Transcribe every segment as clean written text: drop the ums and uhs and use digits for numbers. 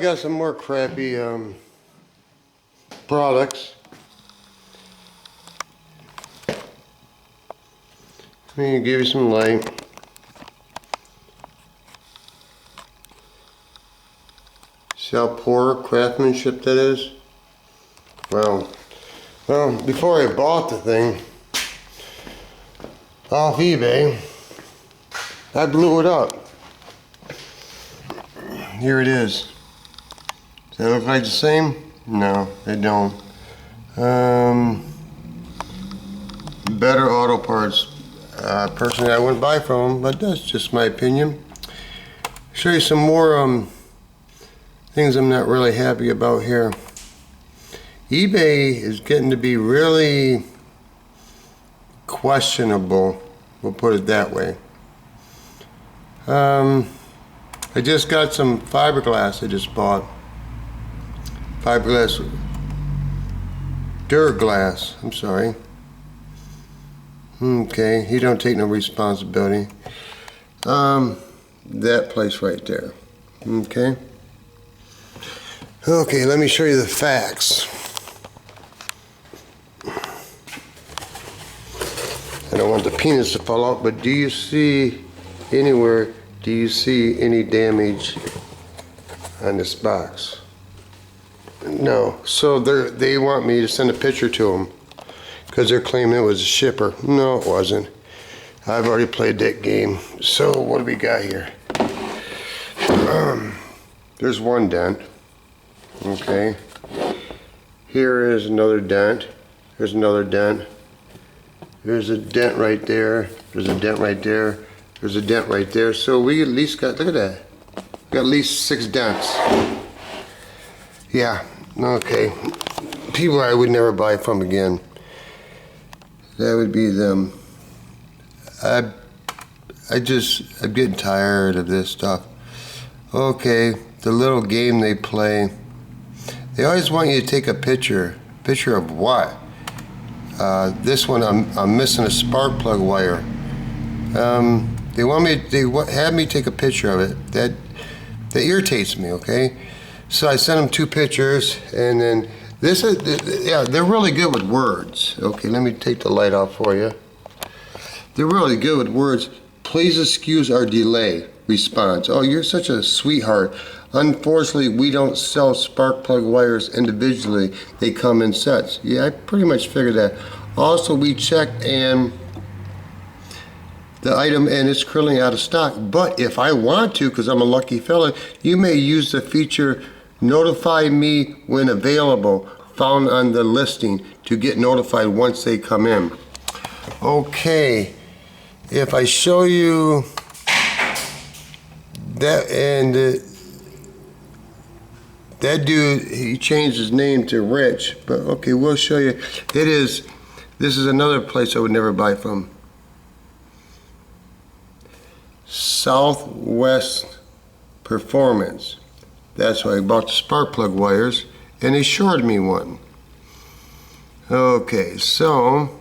got some more crappy products. Let me give you some light. See how poor craftsmanship that is? Well, before I bought the thing off eBay, I blew it up. Here it is. Does that look like the same? No, they don't. Better auto parts. Personally, I wouldn't buy from them, but that's just my opinion. Show you some more things I'm not really happy about here. eBay is getting to be really questionable. We'll put it that way. I just got some fiberglass I just bought. Fiberglass, Duraglass, I'm sorry. Okay, he don't take no responsibility. That place right there. Okay. Okay, let me show you the facts. I don't want the penis to fall out, but do you see anywhere, do you see any damage on this box? No. So they want me to send a picture to them because they're claiming it was a shipper. No, it wasn't. I've already played that game. So what do we got here? There's one dent. Okay. Here is another dent. There's another dent. There's a dent right there. There's a dent right there. There's a dent right there. So we at least got, look at that. We got at least 6 dents. Yeah, okay. People I would never buy from again. That would be them. I'm getting tired of this stuff. Okay, the little game they play. They always want you to take a picture. Picture of what? This one, I'm missing a spark plug wire. They have me take a picture of it. That irritates me, okay? So I sent them 2 pictures, and then this is, yeah, they're really good with words. Okay, let me take the light off for you. They're really good with words. Please excuse our delay. Response. Oh, you're such a sweetheart. Unfortunately, we don't sell spark plug wires individually. They come in sets. Yeah, I pretty much figured that. Also, we checked and the item and it's currently out of stock. But if I want to, because I'm a lucky fella, you may use the feature notify me when available found on the listing to get notified once they come in. Okay, if I show you that, and that dude, he changed his name to Rich, but okay, we'll show you. This is another place I would never buy from. Southwest Preforance. That's why I bought the spark plug wires, and they shorted me one. Okay, so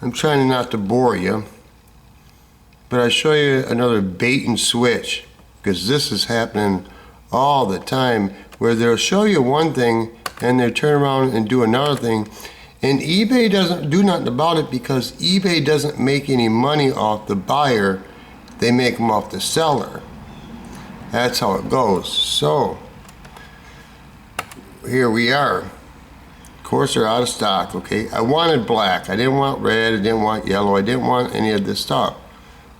I'm trying not to bore you, but I'll show you another bait and switch, because this is happening all the time, where they'll show you one thing and they turn around and do another thing, and eBay doesn't do nothing about it because eBay doesn't make any money off the buyer. They make them off the seller. That's how it goes. So here we are. Of course, they're out of stock. Okay, I wanted black. I didn't want red. I didn't want yellow. I didn't want any of this stuff.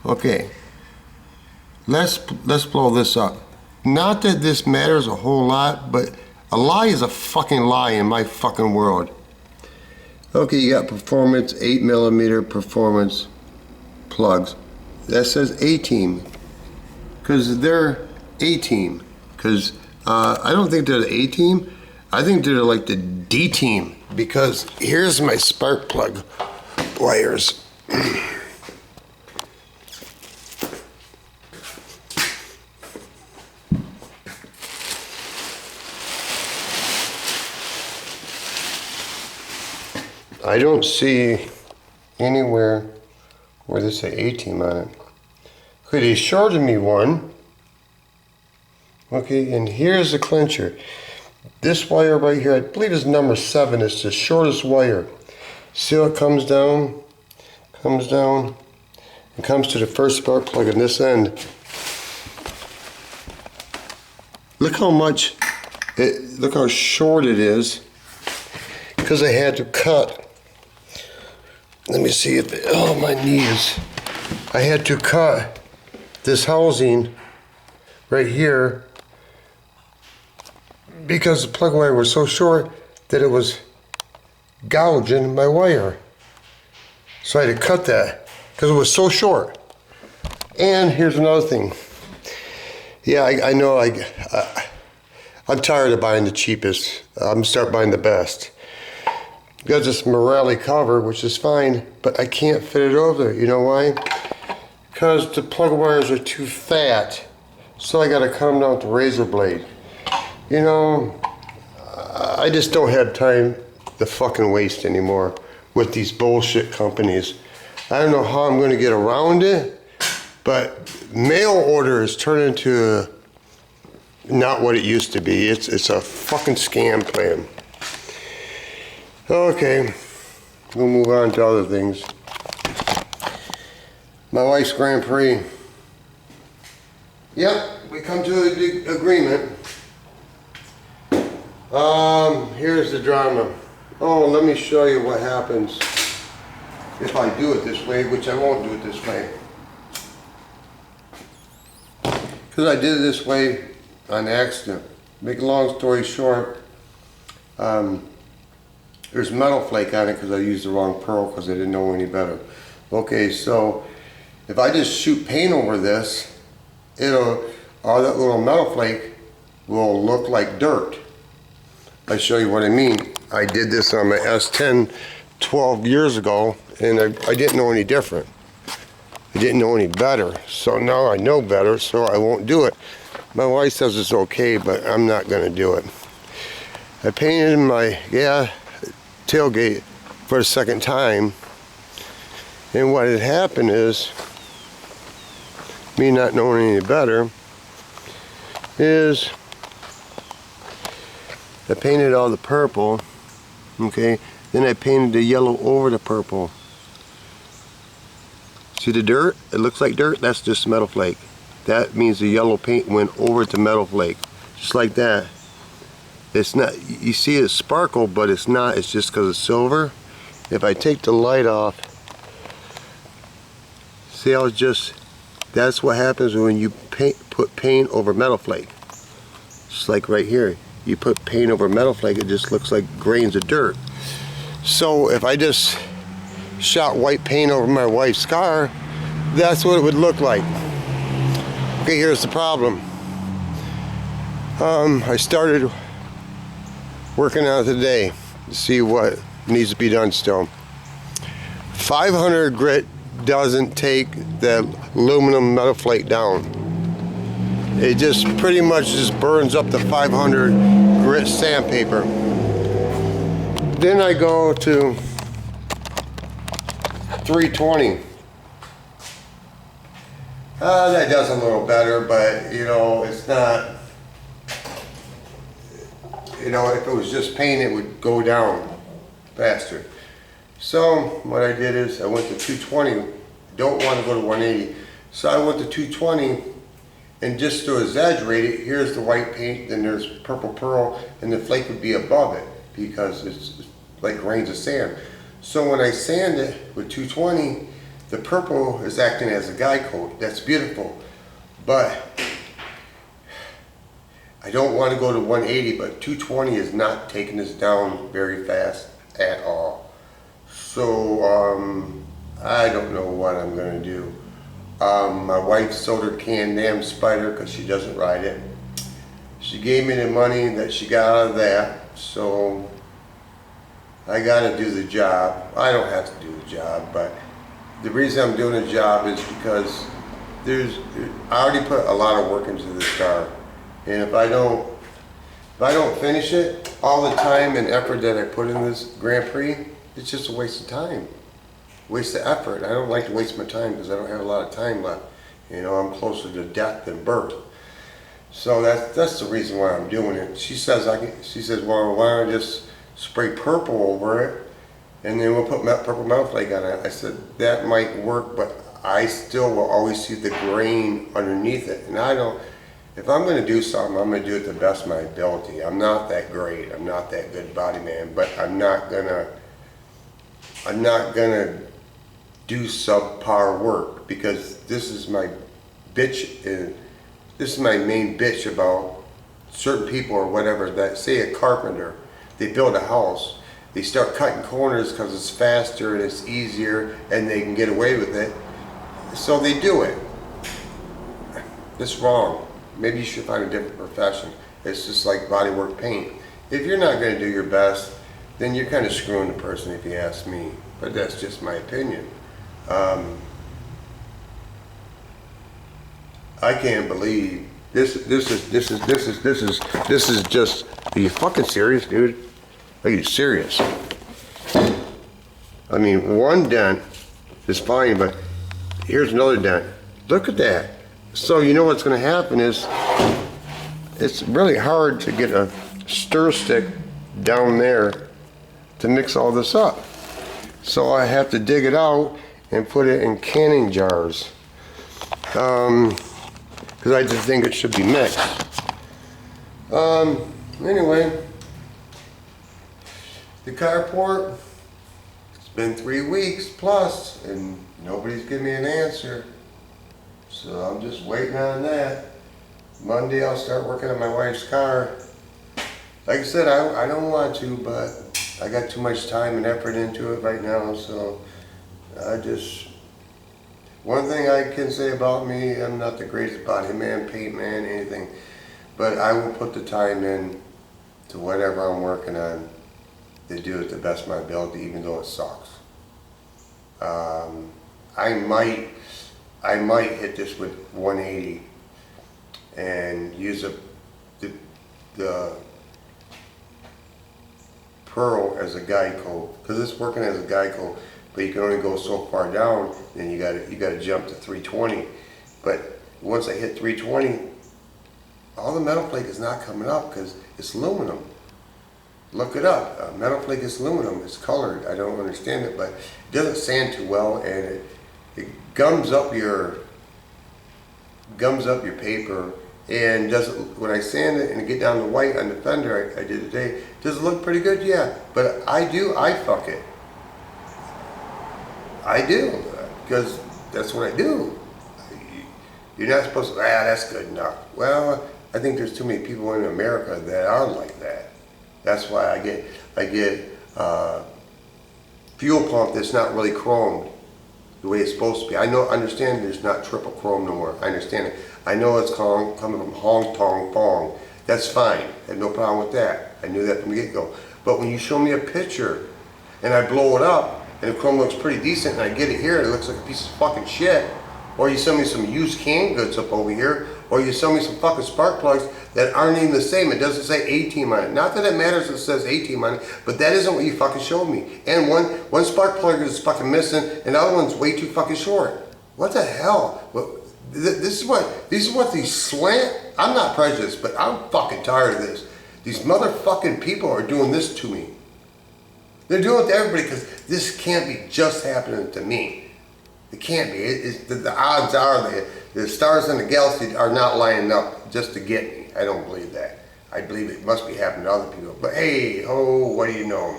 Okay, let's blow this up. Not that this matters a whole lot, but a lie is a fucking lie in my fucking world. Okay, you got performance, 8mm performance plugs. That says A-team, because they're A-team. Because I don't think they're the A-team. I think they're like the D-team, because here's my spark plug wires. I don't see anywhere where this say A-team on it. Okay, they shorted me one. Okay, and here's the clincher. This wire right here, I believe is number 7. It's the shortest wire. See how it comes down, and comes to the first spark plug on this end. Look how much, look how short it is, because I had to cut. Let me see if, oh my knees. I had to cut this housing right here because the plug wire was so short that it was gouging my wire. So I had to cut that because it was so short. And here's another thing. Yeah, I know I'm tired of buying the cheapest. I'm gonna start buying the best. Got this Morelli cover, which is fine, but I can't fit it over there. You know why? Because the plug wires are too fat. So I gotta cut them down with the razor blade. You know, I just don't have time to fucking waste anymore with these bullshit companies. I don't know how I'm gonna get around it, but mail orders turn into not what it used to be. It's a fucking scam plan. Okay, we'll move on to other things. My wife's Grand Prix. Yep, we come to an agreement. Here's the drama. Oh, let me show you what happens if I do it this way, which I won't do it this way. Because I did it this way on accident. Make a long story short, there's metal flake on it because I used the wrong pearl because I didn't know any better. Okay, so if I just shoot paint over this, all that little metal flake will look like dirt. I show you what I mean. I did this on my S10 12 years ago, and I didn't know any different. I didn't know any better. So now I know better, so I won't do it. My wife says it's okay, but I'm not going to do it. I painted my tailgate for the second time, and what had happened is, me not knowing any better, is I painted all the purple, okay, then I painted the yellow over the purple. See the dirt? It looks like dirt. That's just metal flake. That means the yellow paint went over to metal flake, just like that. It's not, you see it sparkle, but it's not, it's just because it's silver. If I take the light off, see how it's just, that's what happens when you put paint over metal flake. Just like right here, you put paint over metal flake, it just looks like grains of dirt. So if I just shot white paint over my wife's car, that's what it would look like. Okay, here's the problem. I started working on it today to see what needs to be done still. 500 grit doesn't take the aluminum metal flake down. It just pretty much just burns up the 500 grit sandpaper. Then I go to 320. That does a little better, but you know, it's not, you know, if it was just paint, it would go down faster. So what I did is I went to 220. Don't want to go to 180. So I went to 220, and just to exaggerate it, here's the white paint, then there's purple pearl, and the flake would be above it because it's like grains of sand. So when I sand it with 220, the purple is acting as a guide coat. That's beautiful. But I don't want to go to 180, but 220 is not taking this down very fast at all. So I don't know what I'm going to do. My wife sold her Can-Am Spider because she doesn't ride it. She gave me the money that she got out of that, so I got to do the job. I don't have to do the job, but the reason I'm doing the job is because I already put a lot of work into this car, and if I don't finish it, all the time and effort that I put in this Grand Prix, it's just a waste of time, waste of effort. I don't like to waste my time because I don't have a lot of time left. You know, I'm closer to death than birth. So that's the reason why I'm doing it. She says, well, why don't I just spray purple over it, and then we'll put purple metal flake on it. I said, that might work, but I still will always see the grain underneath it. And I don't, if I'm gonna do something, I'm gonna do it to the best of my ability. I'm not that great, I'm not that good body man, but I'm not gonna do subpar work, because this is my bitch, this is my main bitch about certain people or whatever, that say a carpenter, they build a house, they start cutting corners because it's faster and it's easier and they can get away with it, so they do it. It's wrong. Maybe you should find a different profession. It's just like bodywork paint. If you're not going to do your best, then you're kind of screwing the person, if you ask me. But that's just my opinion. I can't believe this is just. Are you fucking serious, dude? Are you serious? I mean, one dent is fine, but here's another dent. Look at that. So you know what's going to happen is it's really hard to get a stir stick down there to mix all this up. So I have to dig it out and put it in canning jars. Because I just think it should be mixed. Anyway, the carport, it's been 3 weeks plus and nobody's giving me an answer. So I'm just waiting on that. Monday I'll start working on my wife's car. Like I said, I don't want to, but I got too much time and effort into it right now, so I just, one thing I can say about me, I'm not the greatest body man, paint man, anything, but I will put the time in to whatever I'm working on to do it the best of my ability, even though it sucks. I might hit this with 180 and use the pearl as a guide coat, because it's working as a guide coat, but you can only go so far down, then you gotta jump to 320. But once I hit 320, all the metal flake is not coming up because it's aluminum. Look it up. Metal flake is aluminum. It's colored. I don't understand it, but it doesn't sand too well, and it gums up your paper, and doesn't, when I sand it and get down to white on the fender I did today, does it look pretty good? Yeah, but I fuck it. I do, because that's what I do. You're not supposed to, that's good enough. Well, I think there's too many people in America that are like that. That's why I get fuel pump that's not really chromed the way it's supposed to be. I understand there's not triple chrome no more. I understand it. I know it's coming from Hong Tong Fong. That's fine. I have no problem with that. I knew that from the get-go. But when you show me a picture and I blow it up and the chrome looks pretty decent and I get it here and it looks like a piece of fucking shit, or you sell me some used canned goods up over here, or you sell me some fucking spark plugs that aren't even the same. It doesn't say A-Team on it. Not that it matters if it says A-Team on it, but that isn't what you fucking showed me. And one spark plug is fucking missing and the other one's way too fucking short. What the hell? This is what these slant, I'm not prejudiced, but I'm fucking tired of this. These motherfucking people are doing this to me. They're doing it to everybody, because this can't be just happening to me. It can't be. The odds are the stars in the galaxy are not lining up just to get me. I don't believe that. I believe it must be happening to other people. But hey, what do you know?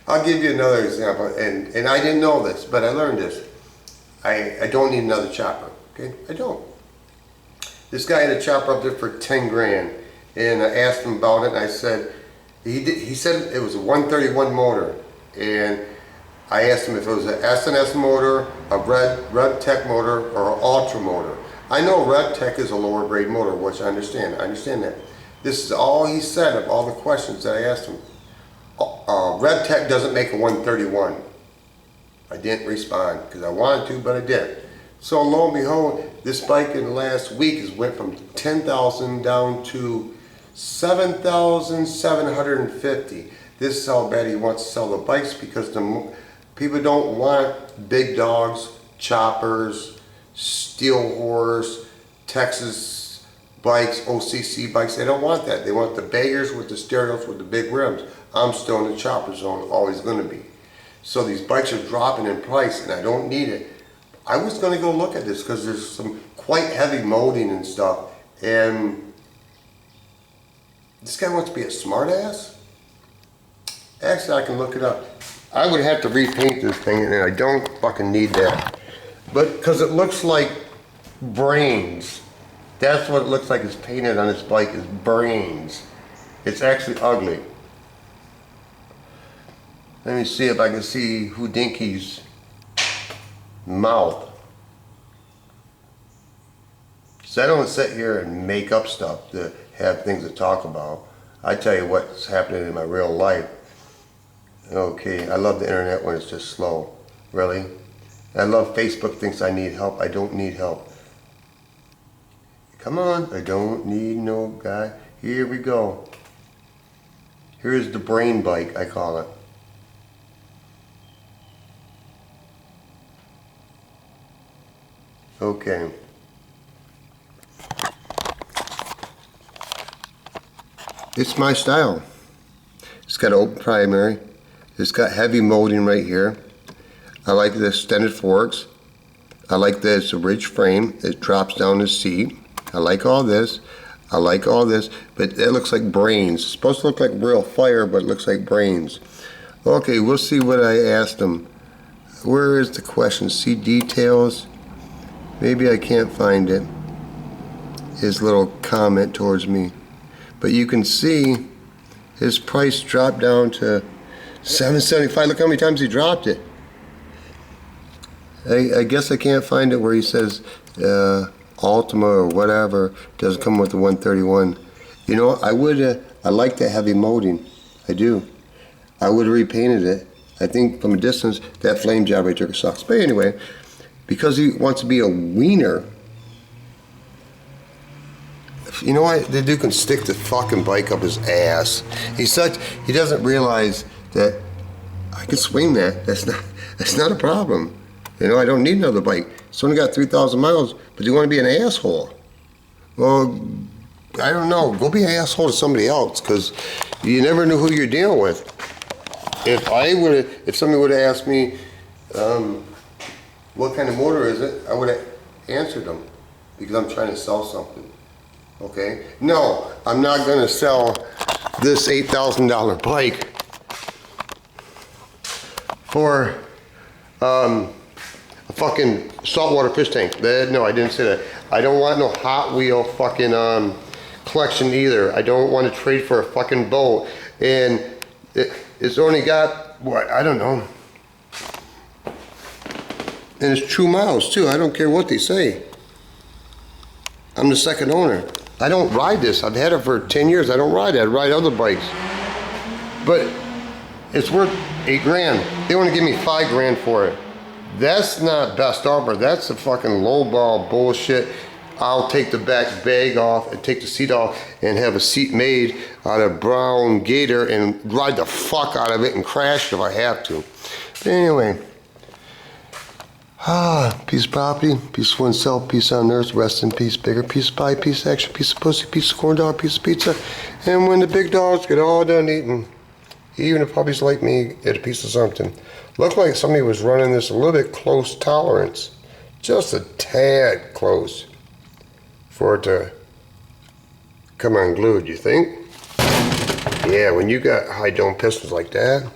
I'll give you another example, and I didn't know this, but I learned this. I don't need another chopper, okay? I don't. This guy had a chopper up there for 10 grand, and I asked him about it, and I said, he said it was a 131 motor, and I asked him if it was an SNS motor, a Red Tech motor, or an Ultra motor. I know Red Tech is a lower grade motor, which I understand. I understand that. This is all he said of all the questions that I asked him. Red Tech doesn't make a 131. I didn't respond because I wanted to, but I didn't. So lo and behold, this bike in the last week has went from 10,000 down to 7,750. This is how bad he wants to sell the bikes, because people don't want big dogs, choppers, steel horse, Texas bikes, OCC bikes, they don't want that. They want the baggers with the stereos with the big rims. I'm still in the chopper zone, always gonna be. So these bikes are dropping in price and I don't need it. I was gonna go look at this because there's some quite heavy molding and stuff. And this guy wants to be a smartass? Actually, I can look it up. I would have to repaint this thing and I don't fucking need that. But, because it looks like brains. That's what it looks like it's painted on this bike, is brains. It's actually ugly. Let me see if I can see Houdinki's mouth. So I don't sit here and make up stuff to have things to talk about. I tell you what's happening in my real life. Okay, I love the internet when it's just slow. Really? I love Facebook thinks I need help. I don't need help. Come on, I don't need no guy. Here we go. Here's the brain bike, I call it. Okay. It's my style. It's got an open primary. It's got heavy molding right here. I like the extended forks. I like that it's a ridge frame. It drops down the seat. I like all this. I like all this, but it looks like brains. It's supposed to look like real fire, but it looks like brains. Okay, we'll see what I asked him. Where is the question? See details? Maybe I can't find it. His little comment towards me. But you can see his price dropped down to $775. Look how many times he dropped it. I guess I can't find it where he says Ultima or whatever doesn't come with the 131. You know, I like that heavy molding. I do. I would have repainted it. I think from a distance, that flame job right there sucks. But anyway, because he wants to be a wiener, you know what? The dude can stick the fucking bike up his ass. He doesn't realize that I can swing that. That's not a problem. You know, I don't need another bike. It's only got 3,000 miles, but you want to be an asshole. Well, I don't know. Go be an asshole to somebody else, because you never know who you're dealing with. If somebody would have asked me, what kind of motor is it, I would have answered them, because I'm trying to sell something. Okay? No, I'm not going to sell this $8,000 bike for a fucking saltwater fish tank. No, I didn't say that. I don't want no Hot Wheel fucking collection either. I don't want to trade for a fucking boat. And it's only got, what, I don't know. And it's true miles too. I don't care what they say. I'm the second owner. I don't ride this. I've had it for 10 years. I don't ride it. I ride other bikes. But it's worth $8,000. They want to give me $5,000 for it. That's not best offer. That's the fucking lowball bullshit. I'll take the back bag off and take the seat off and have a seat made out of brown gator and ride the fuck out of it and crash if I have to. But anyway. Piece of property, piece of oneself, piece on earth, rest in peace, bigger piece of pie, piece of action, piece of pussy, piece of corn dog, piece of pizza. And when the big dogs get all done eating, even if puppies like me get a piece of something. Looked like somebody was running this a little bit close tolerance. Just a tad close for it to come unglued, you think? Yeah, when you got high dome pistons like that,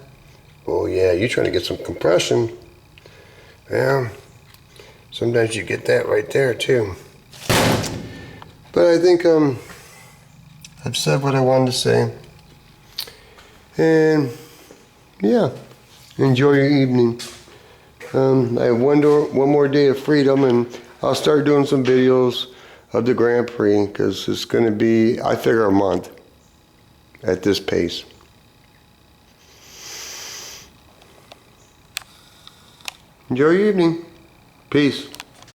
oh yeah, you're trying to get some compression. Yeah, sometimes you get that right there too. But I think I've said what I wanted to say. And yeah, enjoy your evening. I have one more day of freedom, and I'll start doing some videos of the Grand Prix, because it's going to be, I figure, a month at this pace. Enjoy your evening. Peace.